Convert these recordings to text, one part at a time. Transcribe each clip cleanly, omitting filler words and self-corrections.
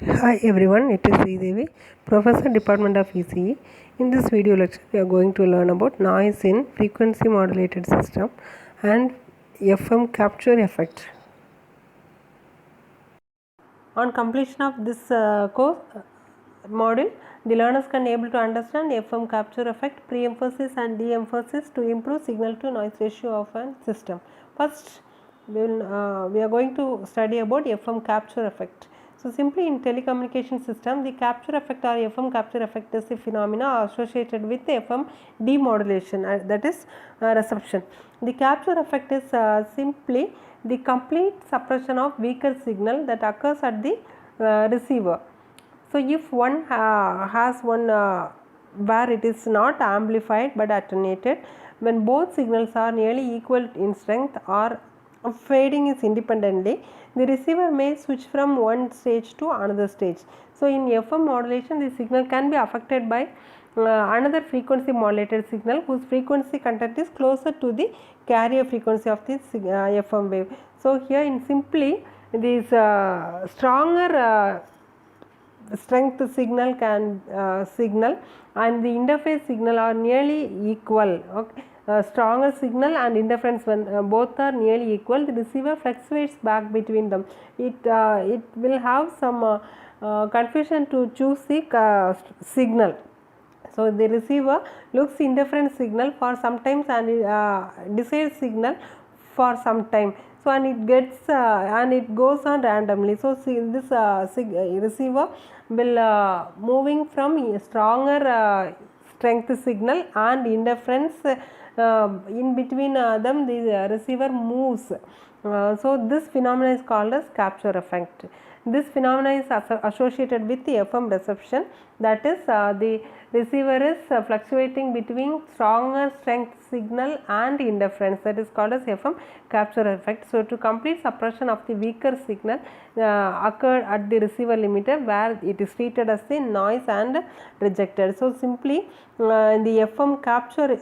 Hi everyone, it is Sridevi, Professor Department of ECE. In this video lecture, we are going to learn about noise in frequency modulated system and FM capture effect. On completion of this course module, the learners can able to understand FM capture effect, pre-emphasis and de-emphasis to improve signal to noise ratio of a system. First, we are going to study about FM capture effect. So, simply in telecommunication system, the capture effect or FM capture effect is a phenomena associated with FM demodulation, that is reception. The capture effect is simply the complete suppression of weaker signal that occurs at the receiver. So, if one has one where it is not amplified but attenuated, when both signals are nearly equal in strength or fading is independently, the receiver may switch from one stage to another stage. So, in FM modulation, the signal can be affected by another frequency modulated signal whose frequency content is closer to the carrier frequency of this FM wave. So, here in simply this stronger strength signal signal and the interface signal are nearly equal. Okay. Stronger signal and interference when both are nearly equal, the receiver fluctuates back between them. It will have some confusion to choose the signal. So, the receiver looks interference signal for some times and desired signal for some time. So, and it gets and it goes on randomly. So, this receiver will moving from stronger strength signal and interference in between them the receiver moves. So, this phenomena is called as capture effect. This phenomena is associated with the FM reception, that is the receiver is fluctuating between stronger strength signal and interference, that is called as FM capture effect. So, to complete suppression of the weaker signal occurred at the receiver limiter where it is treated as the noise and rejected. So, simply in the FM capture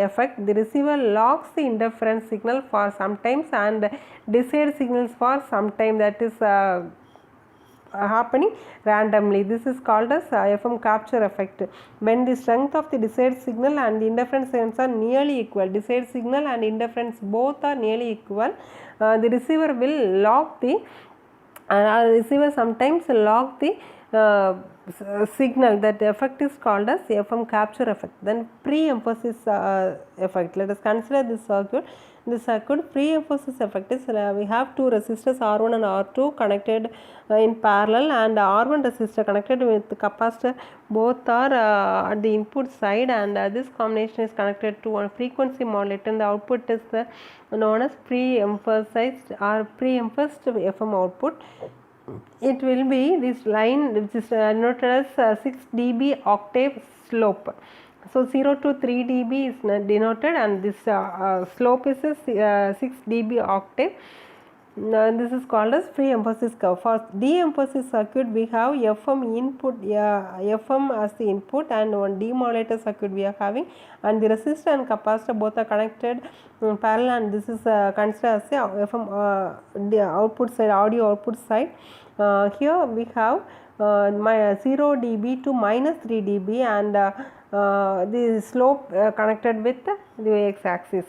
effect, the receiver locks the interference signal for some times and desired signals for some time, that is happening randomly. This is called as FM capture effect. When the strength of the desired signal and the interference signals are nearly equal, desired signal and interference both are nearly equal, the receiver will lock the receiver sometimes lock the signal. That effect is called as FM capture effect. Then pre-emphasis effect. Let us consider this circuit. This circuit pre-emphasis effect is we have two resistors R1 and R2 connected in parallel and R1 resistor connected with capacitor. Both are at the input side and this combination is connected to one frequency modulator and the output is known as pre-emphasized or pre-emphasized FM output. It will be this line which is noted as 6 dB octave slope. So, 0 to 3 dB is denoted and this slope is 6 dB octave. This is called as pre-emphasis curve. For de-emphasis circuit, we have FM input, FM as the input and one demodulator circuit we are having, and the resistor and capacitor both are connected parallel, and this is considered as the FM the output side, audio output side. Here we have my 0 dB to minus 3 dB and the slope connected with the x-axis.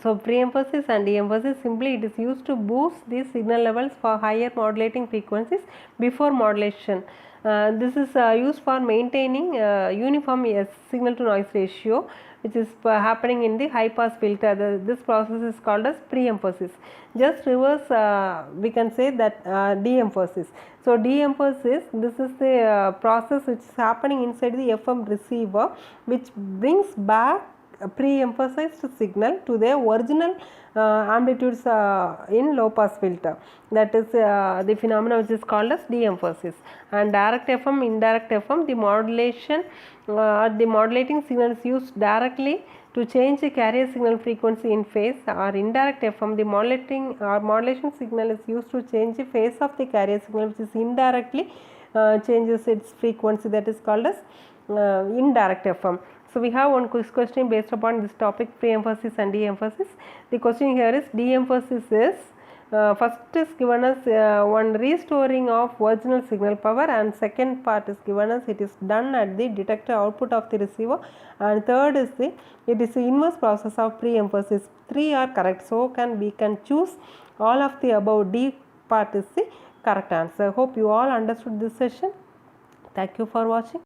So, pre-emphasis and de-emphasis, simply it is used to boost the signal levels for higher modulating frequencies before modulation. This is used for maintaining uniform signal to noise ratio which is happening in the high pass filter. This process is called as pre-emphasis. Just reverse we can say that de-emphasis. So, de-emphasis, this is the process which is happening inside the FM receiver which brings back pre-emphasized signal to their original amplitudes in low pass filter. That is the phenomena which is called as de-emphasis. And direct FM, indirect FM, the modulation the modulating signal is used directly to change the carrier signal frequency in phase, or indirect FM, the modulation signal is used to change the phase of the carrier signal which is indirectly changes its frequency, that is called as indirect FM. So, we have one quiz question based upon this topic, pre-emphasis and de-emphasis. The question here is, de-emphasis is first is given as one restoring of original signal power, and second part is given as it is done at the detector output of the receiver, and third is it is the inverse process of pre-emphasis. 3 are correct, so we can choose all of the above. D part is the correct answer. Hope you all understood this session. Thank you for watching.